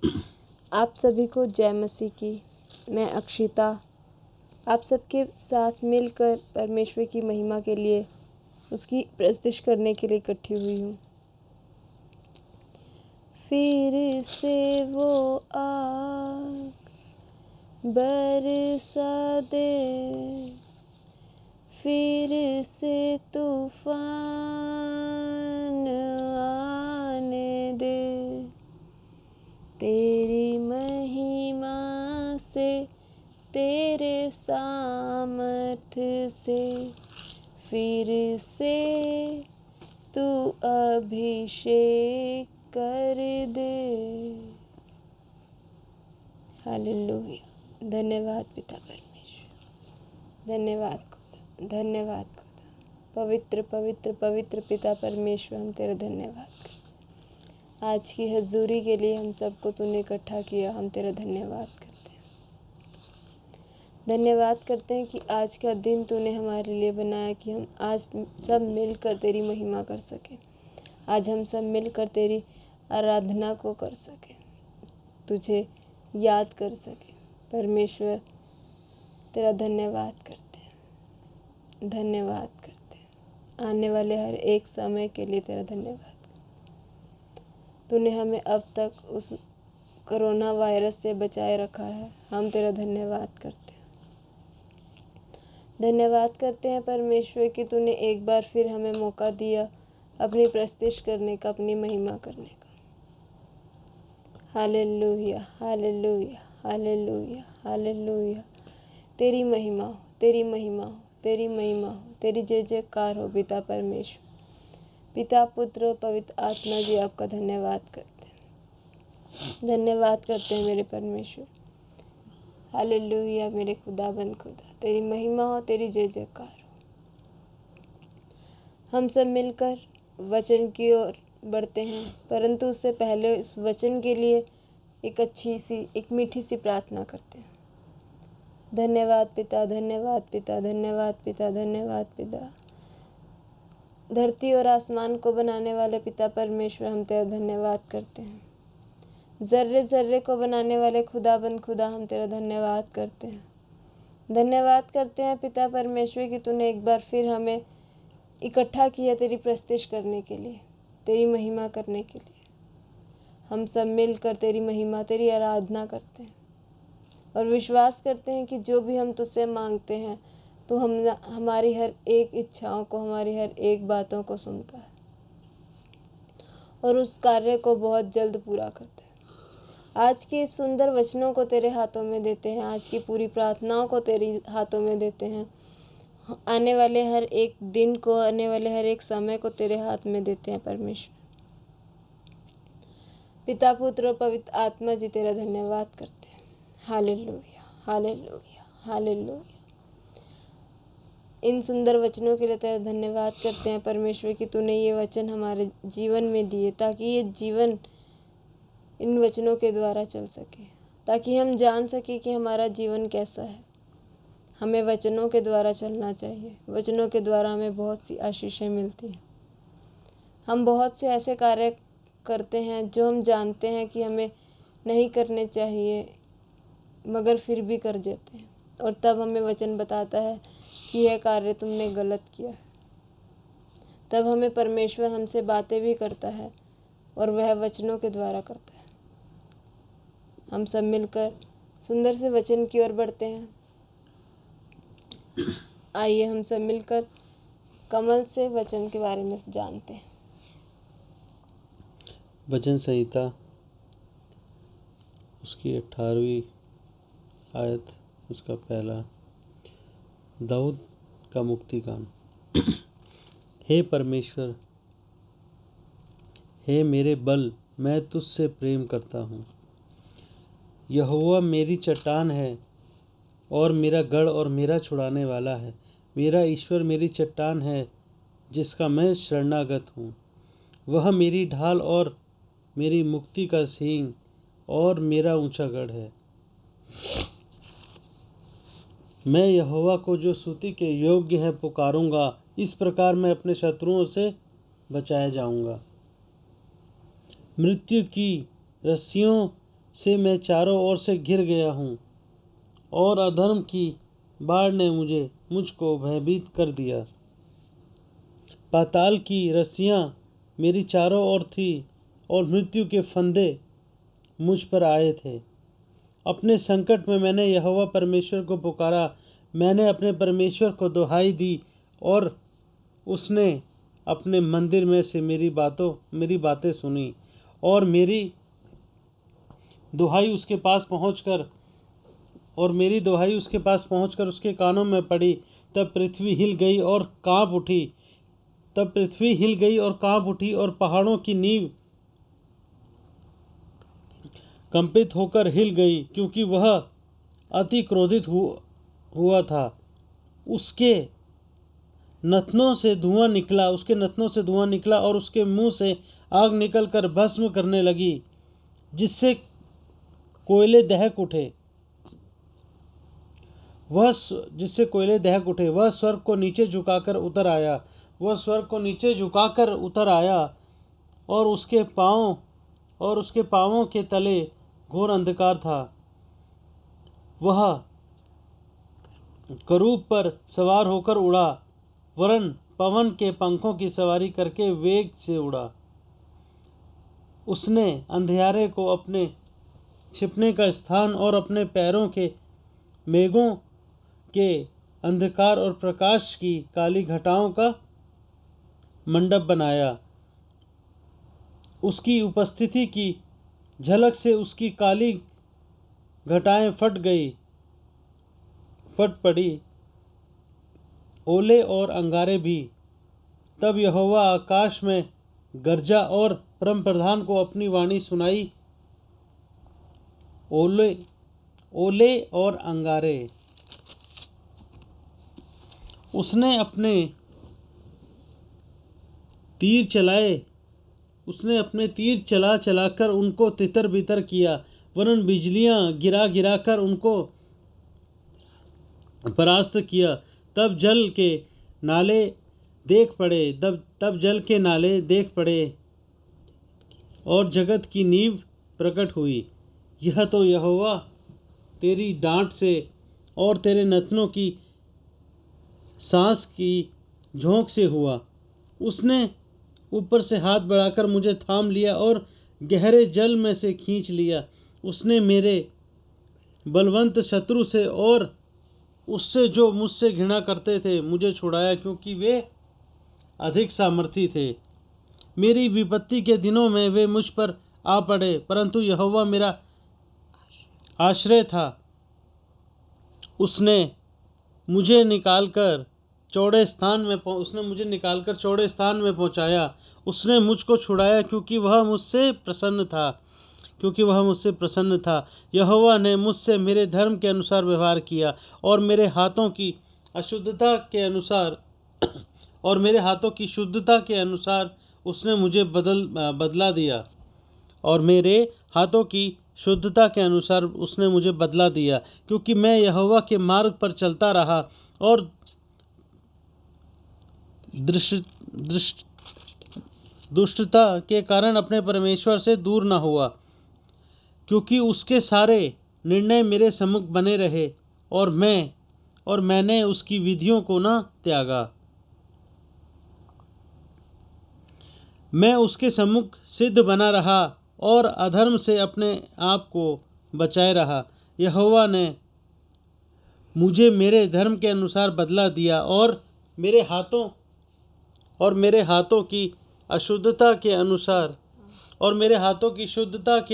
आप सभी को जय मसीह की। मैं अक्षिता आप सबके साथ मिलकर परमेश्वर की महिमा के लिए, उसकी प्रस्तुति करने के लिए इकट्ठी हुई हूँ। फिर से वो आग बरसा दे, फिर से तूफान आने दे, तेरी महिमा से, तेरे सामर्थ्य से, फिर से तू अभिषेक कर दे। हालेलुया। धन्यवाद पिता परमेश्वर, धन्यवाद खुदा, धन्यवाद खुदा। पवित्र पवित्र पवित्र पिता परमेश्वर, हम तेरा धन्यवाद करते हैं। आज की हजूरी के लिए हम सबको तूने इकट्ठा किया, हम तेरा धन्यवाद करते हैं। धन्यवाद करते हैं कि आज का दिन तूने हमारे लिए बनाया कि हम आज सब मिलकर तेरी महिमा कर सके। आज हम सब मिलकर तेरी आराधना को कर सके, तुझे याद कर सके। परमेश्वर तेरा धन्यवाद करते हैं, धन्यवाद करते हैं। आने वाले हर एक समय के लिए तेरा धन्यवाद। तूने हमें अब तक उस कोरोना वायरस से बचाए रखा है, हम तेरा धन्यवाद करते हैं। धन्यवाद करते हैं परमेश्वर कि तूने एक बार फिर हमें मौका दिया अपनी प्रस्तुति करने का, अपनी महिमा करने का। Hallelujah hallelujah hallelujah hallelujah. तेरी महिमा हो, तेरी महिमा हो, तेरी महिमा हो, तेरी जय जयकार हो पिता परमेश्वर। पिता पुत्र और पवित्र आत्मा जी आपका धन्यवाद करते हैं, धन्यवाद करते हैं मेरे परमेश्वर। हालेलुया मेरे खुदाबंद खुदा, तेरी महिमा हो, तेरी जय जयकार हो। हम सब मिलकर वचन की ओर बढ़ते हैं, परंतु उससे पहले इस वचन के लिए एक अच्छी सी, एक मीठी सी प्रार्थना करते हैं। धन्यवाद पिता, धन्यवाद पिता, धन्यवाद पिता, धन्यवाद पिता। धरती और आसमान को बनाने वाले पिता परमेश्वर, हम तेरा धन्यवाद करते हैं। जर्रे जर्रे को बनाने वाले खुदाबंद खुदा, हम तेरा धन्यवाद करते हैं। धन्यवाद करते हैं पिता परमेश्वर कि तूने एक बार फिर हमें इकट्ठा किया तेरी प्रस्तुति करने के लिए, तेरी महिमा करने के लिए। हम सब मिलकर तेरी महिमा, तेरी आराधना करते हैं और विश्वास करते हैं कि जो भी हम तुझसे मांगते हैं तो हमारी हर एक इच्छाओं को, हमारी हर एक बातों को सुनता है और उस कार्य को बहुत जल्द पूरा करता है। आज के सुंदर वचनों को तेरे हाथों में देते हैं, आज की पूरी प्रार्थनाओं को तेरे हाथों में देते हैं। आने वाले हर एक दिन को, आने वाले हर एक समय को तेरे हाथ में देते हैं परमेश्वर। पिता पुत्र और पवित्र आत्मा जी तेरा धन्यवाद करते हैं। Hallelujah hallelujah hallelujah. इन सुंदर वचनों के लिए तेरा धन्यवाद करते हैं परमेश्वर कि तूने ये वचन हमारे जीवन में दिए, ताकि ये जीवन इन वचनों के द्वारा चल सके, ताकि हम जान सके कि हमारा जीवन कैसा है। हमें वचनों के द्वारा चलना चाहिए। वचनों के द्वारा हमें बहुत सी आशीषें मिलती हैं। हम बहुत से ऐसे कार्य करते हैं जो हम जानते हैं कि हमें नहीं करने चाहिए, मगर फिर भी कर देते हैं, और तब हमें वचन बताता है कि यह कार्य तुमने गलत किया है। तब हमें परमेश्वर हमसे बातें भी करता है और वह वचनों के द्वारा करता है। हम सब मिलकर सुंदर से वचन की ओर बढ़ते हैं। आइए हम सब मिलकर कमल से वचन के बारे में जानते हैं। वचन संहिता उसकी 18वीं आयत, उसका पहला। दाऊद का मुक्ति गान। हे परमेश्वर, हे मेरे बल, मैं तुझसे प्रेम करता हूँ। यहोवा मेरी चट्टान है और मेरा गढ़ और मेरा छुड़ाने वाला है। मेरा ईश्वर मेरी चट्टान है जिसका मैं शरणागत हूँ। वह मेरी ढाल और मेरी मुक्ति का सींग और मेरा ऊंचा गढ़ है। मैं यहोवा को जो स्तुति के योग्य है पुकारूंगा। इस प्रकार मैं अपने शत्रुओं से बचाया जाऊंगा। मृत्यु की रस्सियों से मैं चारों ओर से घिर गया हूँ, और अधर्म की बाढ़ ने मुझको भयभीत कर दिया। पाताल की रस्सियाँ मेरी चारों ओर थी, और मृत्यु के फंदे मुझ पर आए थे। अपने संकट में मैंने यहोवा परमेश्वर को पुकारा। मैंने अपने परमेश्वर को दुहाई दी, और उसने अपने मंदिर में से मेरी बातें सुनी, और मेरी दुहाई उसके पास पहुंचकर उसके कानों में पड़ी। तब पृथ्वी हिल गई और कांप उठी, और पहाड़ों की नींव कंपित होकर हिल गई, क्योंकि वह अति क्रोधित हुआ था। उसके नथनों से धुआं निकला, और उसके मुंह से आग निकलकर भस्म करने लगी, जिससे कोयले दहक उठे। वह स्वर्ग को नीचे झुकाकर उतर आया, और उसके पांवों के तले घोर अंधकार था। वह करूब पर सवार होकर उड़ा, वरन पवन के पंखों की सवारी करके वेग से उड़ा। उसने अंधियारे को अपने छिपने का स्थान, और अपने पैरों के मेघों के अंधकार और प्रकाश की काली घटाओं का मंडप बनाया। उसकी उपस्थिति की झलक से उसकी काली घटाएं फट पड़ी, ओले और अंगारे भी। तब यहोवा आकाश में गरजा, और परम प्रधान को अपनी वाणी सुनाई। ओले और अंगारे। उसने अपने तीर चलाकर उनको तितर बितर किया, वरन बिजलियां गिरा कर उनको परास्त किया। तब जल के नाले देख पड़े, और जगत की नींव प्रकट हुई। यह तो यहोवा तेरी डांट से और तेरे नथनों की सांस की झोंक से हुआ। उसने ऊपर से हाथ बढ़ाकर मुझे थाम लिया, और गहरे जल में से खींच लिया। उसने मेरे बलवंत शत्रु से और उससे जो मुझसे घृणा करते थे मुझे छुड़ाया, क्योंकि वे अधिक सामर्थी थे। मेरी विपत्ति के दिनों में वे मुझ पर आ पड़े, परंतु यहोवा मेरा आश्रय था। उसने मुझे निकालकर चौड़े स्थान में पहुंचाया। उसने मुझको छुड़ाया, क्योंकि वह मुझसे प्रसन्न था। यहोवा ने मुझसे मेरे धर्म के अनुसार व्यवहार किया, और मेरे हाथों की शुद्धता के अनुसार उसने मुझे बदला दिया। क्योंकि मैं यहोवा के मार्ग पर चलता रहा, और दुष्टता के कारण अपने परमेश्वर से दूर न हुआ, क्योंकि उसके सारे निर्णय मेरे सम्मुख बने रहे, और मैंने उसकी विधियों को न त्यागा। मैं उसके सम्मुख सिद्ध बना रहा, और अधर्म से अपने आप को बचाए रहा। यहोवा ने मुझे मेरे धर्म के अनुसार बदला दिया, और मेरे हाथों की शुद्धता के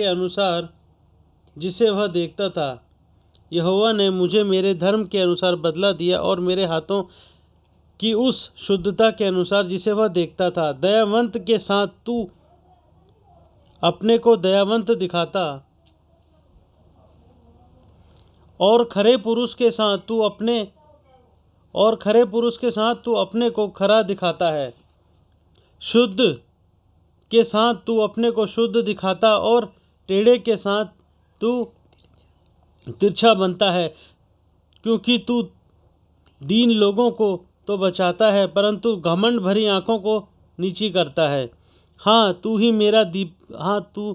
अनुसार जिसे वह देखता था। यहोवा ने मुझे मेरे धर्म के अनुसार बदला दिया, और मेरे हाथों की उस शुद्धता के अनुसार जिसे वह देखता था। दयावंत के साथ तू अपने को दयावंत दिखाता, और खरे पुरुष के साथ तू अपने को खरा दिखाता है। शुद्ध के साथ तू अपने को शुद्ध दिखाता, और टेढ़े के साथ तू तिरछा बनता है। क्योंकि तू दीन लोगों को तो बचाता है, परंतु घमंड भरी आंखों को नीची करता है। हाँ, तू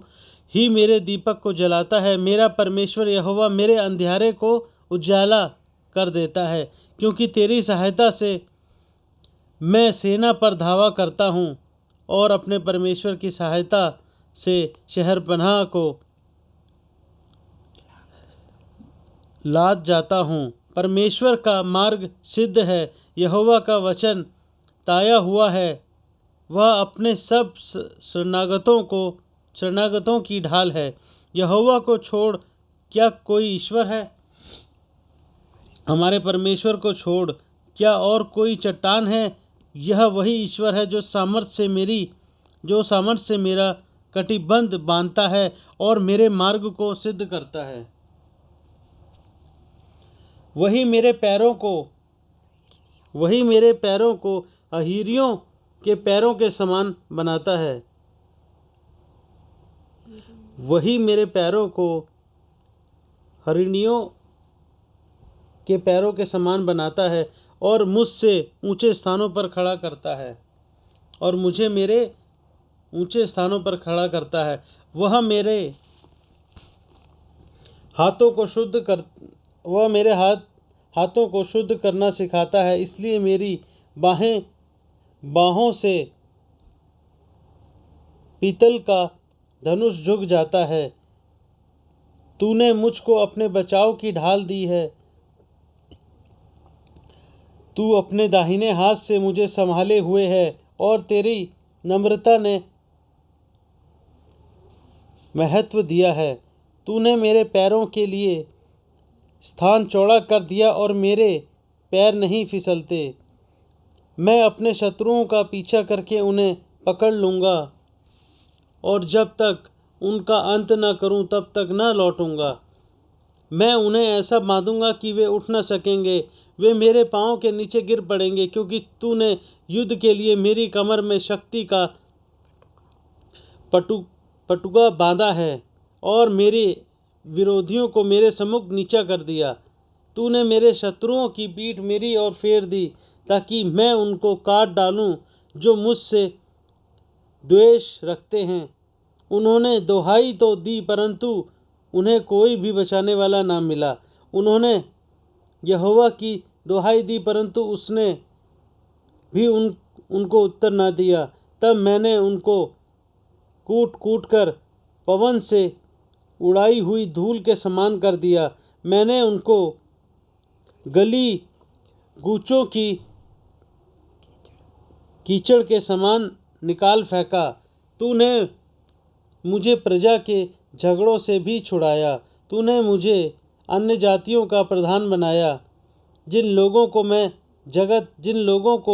ही मेरे दीपक को जलाता है। मेरा परमेश्वर यहोवा मेरे अंधियारे को उजाला कर देता है, क्योंकि तेरी सहायता से मैं सेना पर धावा करता हूँ और अपने परमेश्वर की सहायता से शहरपनाह को लाद जाता हूँ। परमेश्वर का मार्ग सिद्ध है, यहोवा का वचन ताया हुआ है। वह अपने सब शरणागतों की ढाल है। यहोवा को छोड़ क्या कोई ईश्वर है? हमारे परमेश्वर को छोड़ क्या और कोई चट्टान है? यह वही ईश्वर है जो सामर्थ्य से मेरा कटिबंध बांधता है और मेरे मार्ग को सिद्ध करता है। वही मेरे पैरों को अहीरियों के पैरों के समान बनाता है। वही मेरे पैरों को हरिणियों के पैरों के समान बनाता है और मुझसे ऊंचे स्थानों पर खड़ा करता है और मुझे मेरे ऊंचे स्थानों पर खड़ा करता है। वह मेरे हाथों को शुद्ध करना सिखाता है, इसलिए मेरी बाहों से पीतल का धनुष झुक जाता है। तूने मुझको अपने बचाव की ढाल दी है। तू अपने दाहिने हाथ से मुझे संभाले हुए है और तेरी नम्रता ने महत्व दिया है। तूने मेरे पैरों के लिए स्थान चौड़ा कर दिया और मेरे पैर नहीं फिसलते। मैं अपने शत्रुओं का पीछा करके उन्हें पकड़ लूँगा और जब तक उनका अंत न करूँ तब तक न लौटूंगा। मैं उन्हें ऐसा बांधूंगा कि वे उठ न सकेंगे। वे मेरे पाँव के नीचे गिर पड़ेंगे, क्योंकि तूने युद्ध के लिए मेरी कमर में शक्ति का पटुका बांधा है और मेरे विरोधियों को मेरे सम्मुख नीचा कर दिया। तूने मेरे शत्रुओं की पीठ मेरी ओर फेर दी, ताकि मैं उनको काट डालूं जो मुझसे द्वेष रखते हैं। उन्होंने दुहाई तो दी, परंतु उन्हें कोई भी बचाने वाला ना मिला। उन्होंने यहोवा की दुहाई दी, परंतु उसने भी उनको उत्तर ना दिया। तब मैंने उनको कूट कूट कर पवन से उड़ाई हुई धूल के समान कर दिया। मैंने उनको गली गूचों की कीचड़ के समान निकाल फेंका। तूने मुझे प्रजा के झगड़ों से भी छुड़ाया। तूने मुझे अन्य जातियों का प्रधान बनाया, जिन लोगों को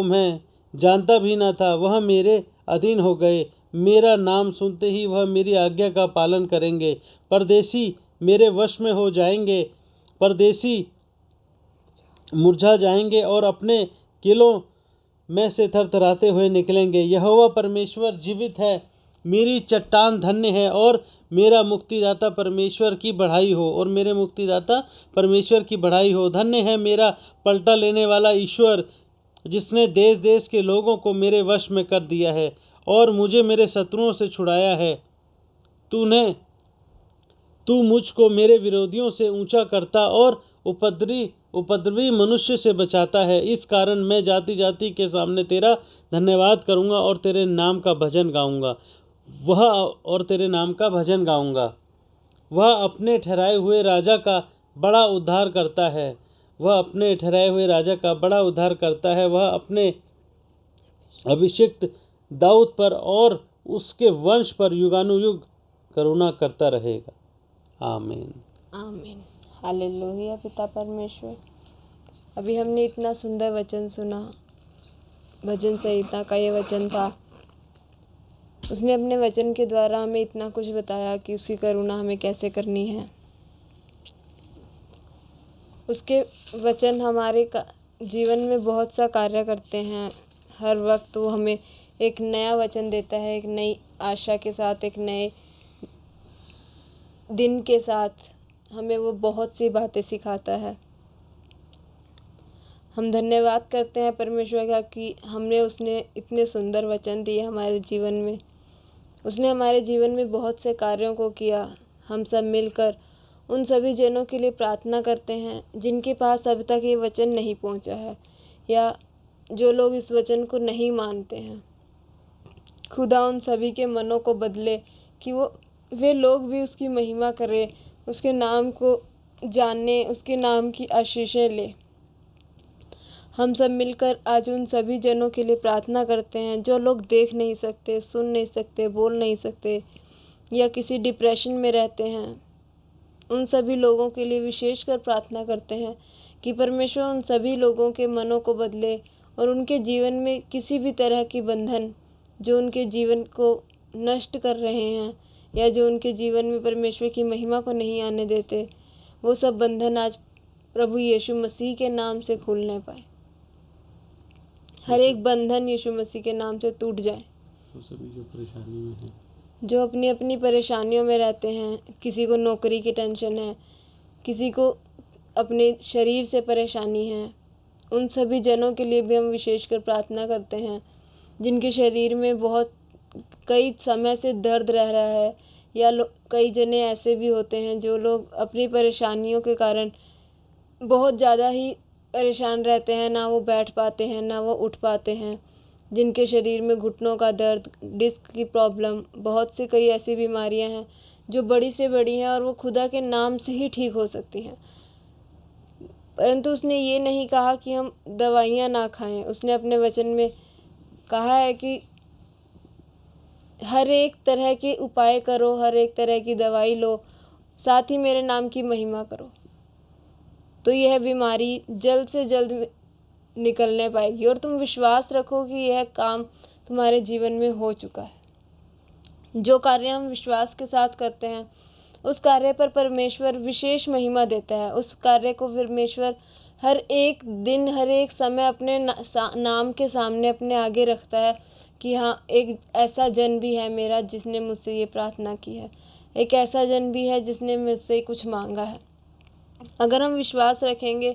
मैं जानता भी न था, वह मेरे अधीन हो गए। मेरा नाम सुनते ही वह मेरी आज्ञा का पालन करेंगे। परदेशी मेरे वश में हो जाएंगे, परदेशी मुरझा जाएंगे और अपने किलों में से थरथराते हुए निकलेंगे। यहोवा परमेश्वर जीवित है, मेरी चट्टान धन्य है और मेरा मुक्तिदाता परमेश्वर की बढ़ाई हो और मेरे मुक्तिदाता परमेश्वर की बढ़ाई हो। धन्य है मेरा पलटा लेने वाला ईश्वर, जिसने देश देश के लोगों को मेरे वश में कर दिया है और मुझे मेरे शत्रुओं से छुड़ाया है। तू मुझको मेरे विरोधियों से ऊंचा करता और उपद्रवी मनुष्य से बचाता है। इस कारण मैं जाति जाति के सामने तेरा धन्यवाद करूंगा और तेरे नाम का भजन गाऊंगा। वह अपने ठहराए हुए राजा का बड़ा उद्धार करता है। वह अपने अभिषिक्त दाऊद पर और उसके वंश पर युगानुयुग करुणा करता रहेगा। आमीन। आमीन। हालेलुया। पिता परमेश्वर, अभी हमने इतना सुंदर वचन सुना। भजन संहिता का ये वचन था। उसने अपने वचन के द्वारा हमें इतना कुछ बताया कि उसकी करुणा हमें कैसे करनी है। उसके वचन हमारे जीवन में बहुत सा कार्य करते हैं। हर वक्त वो हमें एक नया वचन देता है, एक नई आशा के साथ, एक नए दिन के साथ हमें वो बहुत सी बातें सिखाता है। हम धन्यवाद करते हैं परमेश्वर का कि उसने इतने सुंदर वचन दिए हमारे जीवन में, उसने हमारे जीवन में बहुत से कार्यों को किया। हम सब मिलकर उन सभी जनों के लिए प्रार्थना करते हैं जिनके पास अभी तक ये वचन नहीं पहुंचा है या जो लोग इस वचन को नहीं मानते हैं। खुदा उन सभी के मनों को बदले कि वे लोग भी उसकी महिमा करें, उसके नाम को जाने, उसके नाम की आशीषें ले। हम सब मिलकर आज उन सभी जनों के लिए प्रार्थना करते हैं जो लोग देख नहीं सकते, सुन नहीं सकते, बोल नहीं सकते या किसी डिप्रेशन में रहते हैं। उन सभी लोगों के लिए विशेषकर प्रार्थना करते हैं कि परमेश्वर उन सभी लोगों के मनों को बदले और उनके जीवन में किसी भी तरह की बंधन जो उनके जीवन को नष्ट कर रहे हैं या जो उनके जीवन में परमेश्वर की महिमा को नहीं आने देते, वो सब बंधन आज प्रभु यीशु मसीह के नाम से खुलने पाए। हर एक बंधन यीशु मसीह के नाम से टूट जाए। तो सभी जो परेशानी में हैं, जो अपनी अपनी परेशानियों में रहते हैं, किसी को नौकरी की टेंशन है, किसी को अपने शरीर से परेशानी है, उन सभी जनों के लिए भी हम विशेषकर प्रार्थना करते हैं जिनके शरीर में बहुत कई समय से दर्द रह रहा है या कई जने ऐसे भी होते हैं जो लोग अपनी परेशानियों के कारण बहुत ज़्यादा ही परेशान रहते हैं, ना वो बैठ पाते हैं, ना वो उठ पाते हैं, जिनके शरीर में घुटनों का दर्द, डिस्क की प्रॉब्लम, बहुत सी कई ऐसी बीमारियां हैं जो बड़ी से बड़ी हैं और वो खुदा के नाम से ही ठीक हो सकती हैं। परंतु उसने ये नहीं कहा कि हम दवाइयाँ ना खाएं। उसने अपने वचन में कहा है कि हर एक तरह के उपाय करो, हर एक तरह की दवाई लो, साथ ही मेरे नाम की महिमा करो, तो यह बीमारी जल्द से जल्द निकलने पाएगी और तुम विश्वास रखो कि यह काम तुम्हारे जीवन में हो चुका है। जो कार्य हम विश्वास के साथ करते हैं उस कार्य पर परमेश्वर विशेष महिमा देता है। उस कार्य को परमेश्वर हर एक दिन, हर एक समय अपने नाम के सामने अपने आगे रखता है कि हाँ, एक ऐसा जन भी है मेरा जिसने मुझसे ये प्रार्थना की है, एक ऐसा जन भी है जिसने मुझसे कुछ मांगा है। अगर हम विश्वास रखेंगे,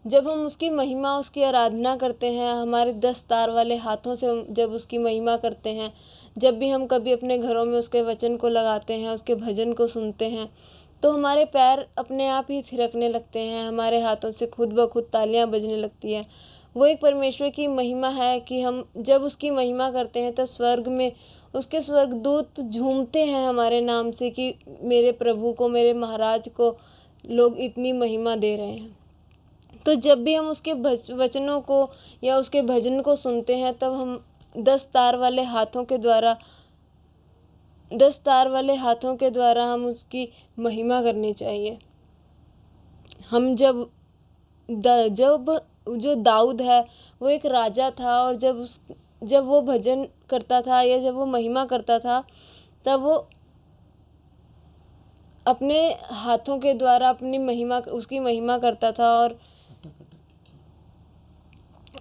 जब हम उसकी महिमा, उसकी आराधना करते हैं, हमारे 10 तार वाले हाथों से जब उसकी महिमा करते हैं, जब भी हम कभी अपने घरों में उसके वचन को लगाते हैं, उसके भजन को सुनते हैं, तो हमारे पैर अपने आप ही थिरकने लगते हैं, हमारे हाथों से खुद ब खुद तालियां बजने लगती हैं। वो एक परमेश्वर की महिमा है कि हम जब उसकी महिमा करते हैं तो स्वर्ग में उसके स्वर्गदूत झूमते हैं हमारे नाम से कि मेरे प्रभु को, मेरे महाराज को लोग इतनी महिमा दे रहे हैं। तो जब भी हम उसके वचनों को या उसके भजन को सुनते हैं तब हम 10 तार वाले हाथों के द्वारा हम उसकी महिमा करनी चाहिए। हम जब जो दाऊद है वो एक राजा था और जब वो भजन करता था या जब वो महिमा करता था तब वो अपने हाथों के द्वारा उसकी महिमा करता था और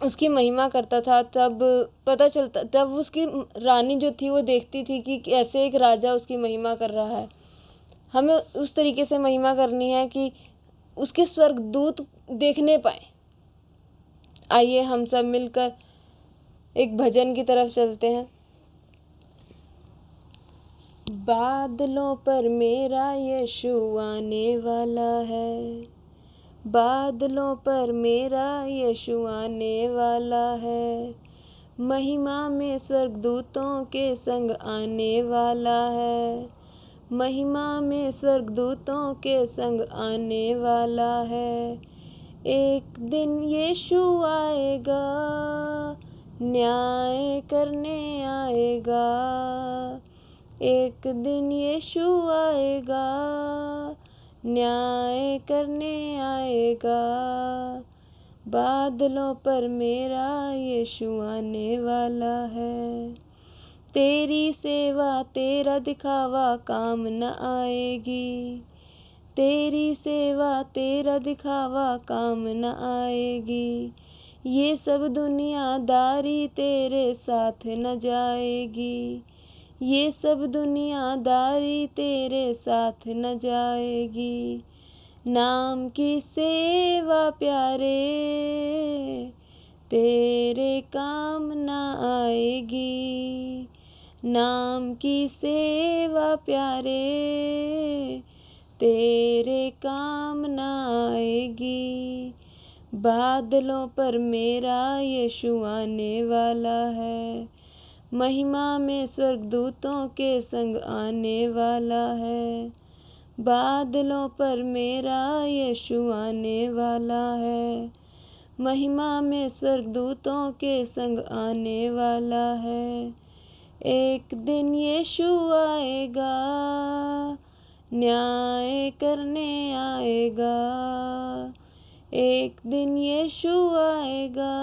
उसकी महिमा करता था। तब उसकी रानी जो थी वो देखती थी कि कैसे एक राजा उसकी महिमा कर रहा है। हमें उस तरीके से महिमा करनी है कि उसके स्वर्गदूत देखने पाए। आइए हम सब मिलकर एक भजन की तरफ चलते हैं। बादलों पर मेरा यीशु आने वाला है, बादलों पर मेरा यीशु आने वाला है, महिमा में स्वर्गदूतों के संग आने वाला है, महिमा में स्वर्गदूतों के संग आने वाला है। एक दिन यीशु आएगा, न्याय करने आएगा, एक दिन यीशु आएगा, न्याय करने आएगा, बादलों पर मेरा यीशु आने वाला है। तेरी सेवा तेरा दिखावा काम न आएगी, तेरी सेवा तेरा दिखावा काम न आएगी, ये सब दुनियादारी तेरे साथ न जाएगी, ये सब दुनियादारी तेरे साथ न जाएगी। नाम की सेवा प्यारे तेरे काम न आएगी, नाम की सेवा प्यारे, तेरे काम न आएगी। बादलों पर मेरा यीशु आने वाला है, महिमा में स्वर्गदूतों के संग आने वाला है। बादलों पर मेरा यीशु आने वाला है, महिमा में स्वर्गदूतों के संग आने वाला है। एक दिन यीशु आएगा, न्याय करने आएगा। एक दिन यीशु आएगा,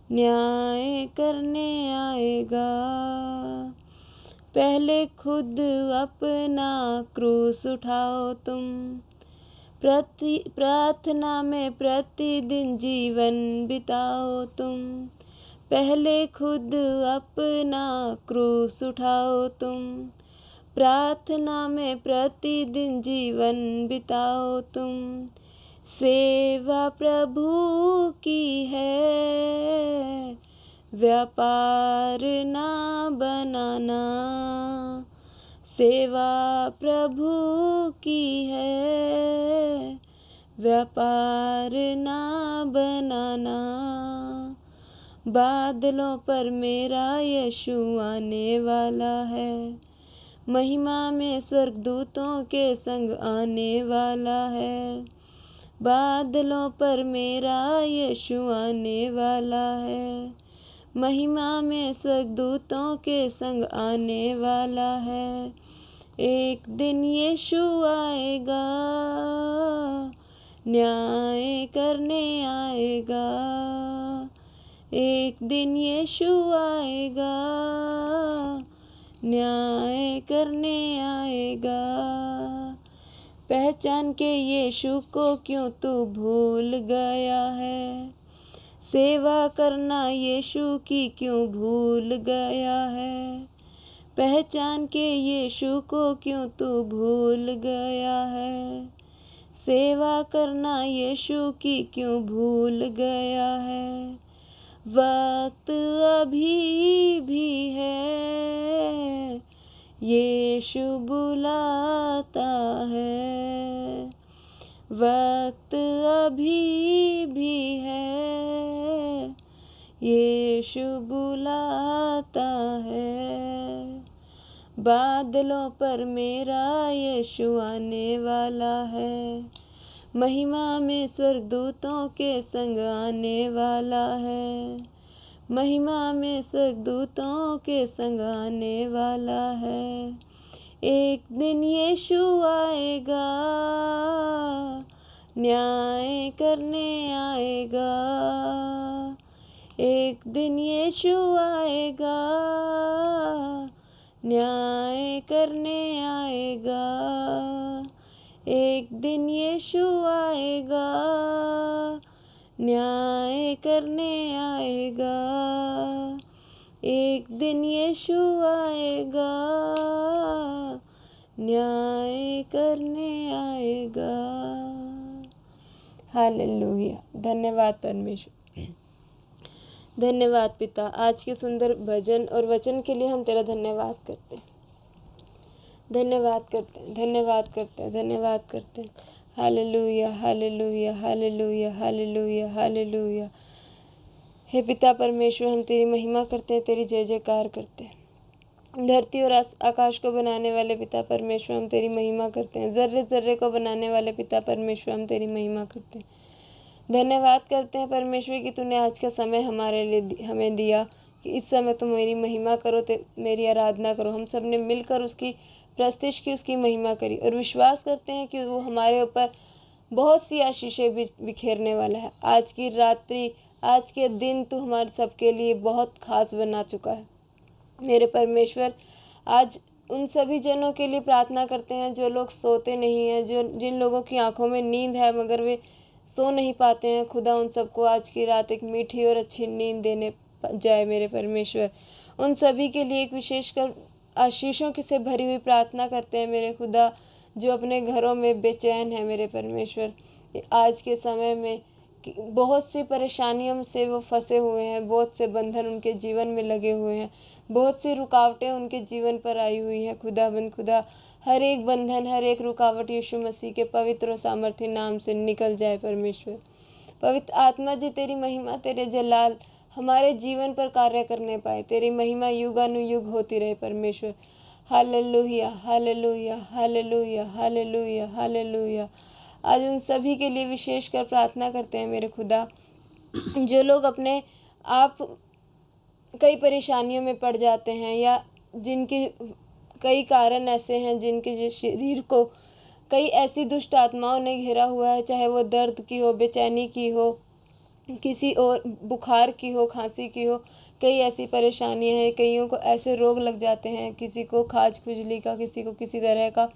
न्याय करने आएगा। पहले खुद अपना क्रूस उठाओ तुम, प्रार्थना में प्रतिदिन जीवन बिताओ तुम। पहले खुद अपना क्रूस उठाओ तुम, प्रार्थना में प्रतिदिन जीवन बिताओ तुम। सेवा प्रभु की है, व्यापार ना बनाना। सेवा प्रभु की है, व्यापार ना बनाना। बादलों पर मेरा यीशु आने वाला है, महिमा में स्वर्गदूतों के संग आने वाला है। बादलों पर मेरा यीशु आने वाला है, महिमा में स्वर्गदूतों के संग आने वाला है। एक दिन यीशु आएगा, न्याय करने आएगा। एक दिन यीशु आएगा, न्याय करने आएगा। पहचान के यीशु को क्यों तू भूल गया है, सेवा करना यीशु की क्यों भूल गया है। पहचान के यीशु को क्यों तू भूल गया है, सेवा करना यीशु की क्यों भूल गया है। वक्त अभी भी है, यीशु बुलाता है। वक्त अभी भी है, यीशु बुलाता है। बादलों पर मेरा यीशु आने वाला है, महिमा में स्वर्गदूतों के संग आने वाला है। महिमा में स्वर्गदूतों के संग आने वाला है। एक दिन यीशु आएगा, न्याय करने आएगा। एक दिन यीशु आएगा, न्याय करने आएगा। एक दिन यीशु आएगा, न्याय करने आएगा। एक दिन यीशु आएगा, न्याय करने आएगा। हालेलुया। धन्यवाद परमेश्वर, धन्यवाद पिता, आज के सुंदर भजन और वचन के लिए हम तेरा धन्यवाद करते हैं, धन्यवाद करते हैं, धन्यवाद करते हैं, धन्यवाद करते हैं। Hallelujah, hallelujah, hallelujah, hallelujah, hallelujah. हे पिता परमेश्वर, हम तेरी महिमा करते हैं, तेरी जय जयकार करते हैं। धरती और आकाश को बनाने वाले पिता परमेश्वर, हम तेरी महिमा करते हैं। जर्रे जर्रे को बनाने वाले पिता परमेश्वर, हम तेरी महिमा करते हैं। धन्यवाद करते हैं परमेश्वर कि तूने आज का समय हमारे लिए हमें दिया, कि इस समय तुम मेरी महिमा करो, मेरी आराधना करो। हम सब ने मिलकर उसकी प्रस्तिश की, उसकी महिमा करी, और विश्वास करते हैं कि वो हमारे ऊपर बहुत सी आशीषें बिखेरने वाला है। आज की रात्रि, आज के दिन तू हमारे सबके लिए बहुत खास बना चुका है। मेरे परमेश्वर, आज उन सभी जनों के लिए प्रार्थना करते हैं जो लोग सोते नहीं हैं, जिन लोगों की आंखों में नींद है मगर वे सो नहीं पाते हैं। खुदा उन सबको आज की रात एक मीठी और अच्छी नींद देने जाए। मेरे परमेश्वर, उन सभी के लिए एक विशेषकर आशीषों से भरी हुई प्रार्थना करते हैं मेरे खुदा, जो अपने घरों में बेचैन है। मेरे परमेश्वर, आज के समय में बहुत सी परेशानियों से वो फंसे हुए हैं, बहुत से बंधन उनके जीवन में लगे हुए हैं, बहुत सी रुकावटें उनके जीवन पर आई हुई हैं। खुदा हर एक बंधन, हर एक रुकावट यीशु मसीह के पवित्र और सामर्थी नाम से निकल जाए परमेश्वर। पवित्र आत्मा जी, तेरी महिमा, तेरे जलाल हमारे जीवन पर कार्य करने पाए। तेरी महिमा युगानुयुग होती रहे परमेश्वर। Hallelujah, hallelujah, hallelujah, hallelujah, hallelujah. आज उन सभी के लिए विशेष कर प्रार्थना करते हैं मेरे खुदा, जो लोग अपने आप कई परेशानियों में पड़ जाते हैं, या जिनके कई कारण ऐसे हैं जिनके शरीर को कई ऐसी दुष्ट आत्माओं ने घेरा हुआ है, चाहे वो दर्द की हो, बेचैनी की हो, किसी और बुखार की हो, खांसी की हो। कई ऐसी परेशानियां हैं, कईयों को ऐसे रोग लग जाते हैं, किसी को खाज खुजली का, किसी को किसी तरह का।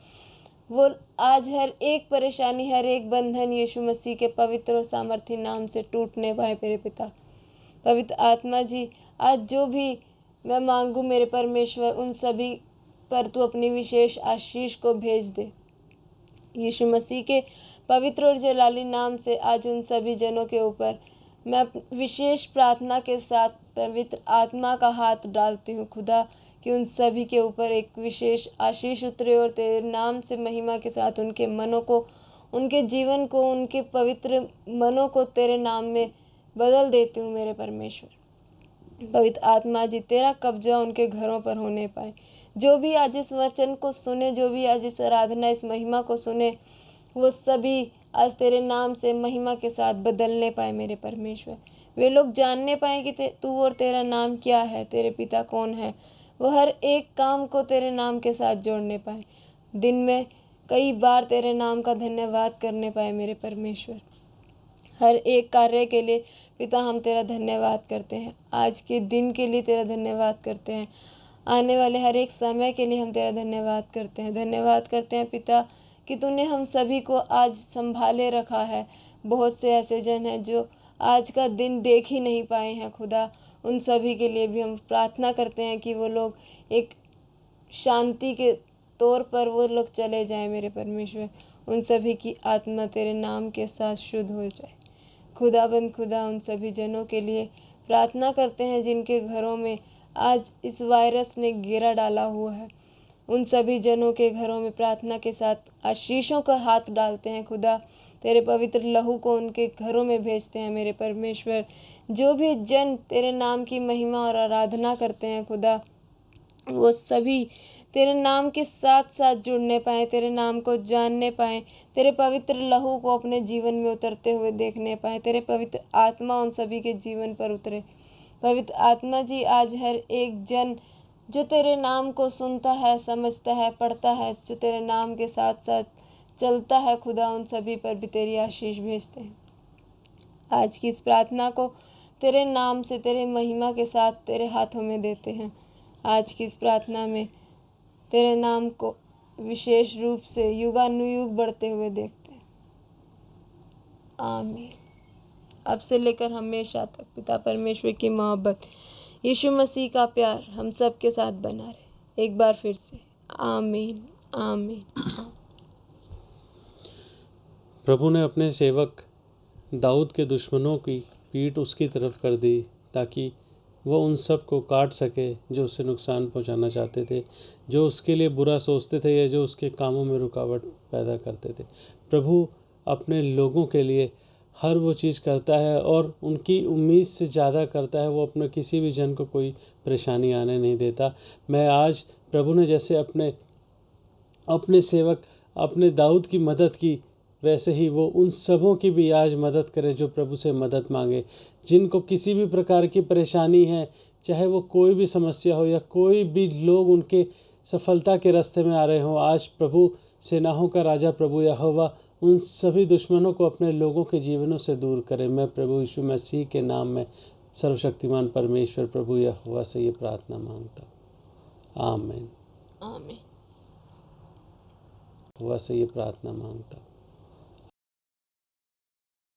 वो आज हर एक परेशानी, हर एक बंधन यीशु मसीह के पवित्र और सामर्थी नाम से टूटने पाए मेरे पिता। पवित्र आत्मा जी, आज जो भी मैं मांगू मेरे परमेश्वर, उन सभी पर तू अपनी विशेष आशीष को भेज दे। यीशु मसीह के पवित्र और जलाली नाम से आज उन सभी जनों के ऊपर मैं विशेष प्रार्थना के साथ पवित्र आत्मा का हाथ डालती हूँ खुदा, कि उन सभी के ऊपर एक विशेष आशीष उतरे और तेरे नाम से महिमा के साथ उनके मनों को, उनके जीवन को, उनके पवित्र मनों को तेरे नाम में बदल देती हूँ मेरे परमेश्वर। पवित्र आत्मा जी, तेरा कब्जा उनके घरों पर होने पाए। जो भी आज इस वचन को सुने, जो भी आज इस आराधना, इस महिमा को सुने, वो सभी आज तेरे नाम से महिमा के साथ बदलने पाए मेरे परमेश्वर। वे लोग जानने पाए कि तू और तेरा नाम क्या है, तेरे पिता कौन है। वो हर एक काम को तेरे नाम के साथ जोड़ने पाए, दिन में कई बार तेरे नाम का धन्यवाद करने पाए मेरे परमेश्वर। हर एक कार्य के लिए पिता हम तेरा धन्यवाद करते हैं। आज के दिन के लिए तेरा धन्यवाद करते हैं। आने वाले हर एक समय के लिए हम तेरा धन्यवाद करते हैं। धन्यवाद करते हैं पिता कि तूने हम सभी को आज संभाले रखा है। बहुत से ऐसे जन हैं जो आज का दिन देख ही नहीं पाए हैं खुदा, उन सभी के लिए भी हम प्रार्थना करते हैं कि वो लोग एक शांति के तौर पर वो लोग चले जाएं मेरे परमेश्वर। उन सभी की आत्मा तेरे नाम के साथ शुद्ध हो जाए। खुदा उन सभी जनों के लिए प्रार्थना करते हैं जिनके घरों में आज इस वायरस ने घेरा डाला हुआ है। उन सभी जनों के घरों में प्रार्थना के साथ आशीषों का हाथ डालते हैं खुदा, तेरे पवित्र लहू को उनके घरों में भेजते हैं मेरे परमेश्वर। जो भी जन तेरे नाम की महिमा और आराधना करते हैं खुदा, वो सभी तेरे नाम के साथ साथ जुड़ने पाए, तेरे नाम को जानने पाए, तेरे पवित्र लहू को अपने जीवन में उतरते हुए देखने पाए। तेरे पवित्र आत्मा उन सभी के जीवन पर उतरे। पवित्र आत्मा जी, आज हर एक जन जो तेरे नाम को सुनता है, समझता है, पढ़ता है, जो तेरे नाम के साथ साथ चलता है खुदा, उन सभी पर भी तेरी आशीष भेजते हैं। आज की इस प्रार्थना को तेरे नाम से, तेरे महिमा के साथ तेरे हाथों में देते हैं। आज की इस प्रार्थना में तेरे नाम को विशेष रूप से युगानुयुग बढ़ते हुए देखते हैं। आमीन। अब से लेकर हमेशा तक पिता परमेश्वर की मोहब्बत, यीशु मसीह का प्यार हम सब के साथ बना रहे। एक बार फिर से आमीन, आमीन। प्रभु ने अपने सेवक दाऊद के दुश्मनों की पीठ उसकी तरफ कर दी, ताकि वह उन सब को काट सके जो उससे नुकसान पहुंचाना चाहते थे, जो उसके लिए बुरा सोचते थे या जो उसके कामों में रुकावट पैदा करते थे। प्रभु अपने लोगों के लिए हर वो चीज़ करता है और उनकी उम्मीद से ज़्यादा करता है। वो अपने किसी भी जन को कोई परेशानी आने नहीं देता। मैं आज प्रभु ने जैसे अपने सेवक अपने दाऊद की मदद की, वैसे ही वो उन सबों की भी आज मदद करे जो प्रभु से मदद मांगे, जिनको किसी भी प्रकार की परेशानी है, चाहे वो कोई भी समस्या हो या कोई भी लोग उनके सफलता के रास्ते में आ रहे हों। आज प्रभु सेनाओं का राजा प्रभु यहोवा उन सभी दुश्मनों को अपने लोगों के जीवनों से दूर करे। मैं प्रभु यीशु मसीह के नाम में सर्वशक्तिमान परमेश्वर प्रभु यहोवा से ये प्रार्थना मांगता हूँ। आमीन। आमीन। यहोवा से ये प्रार्थना मांगता हूँ।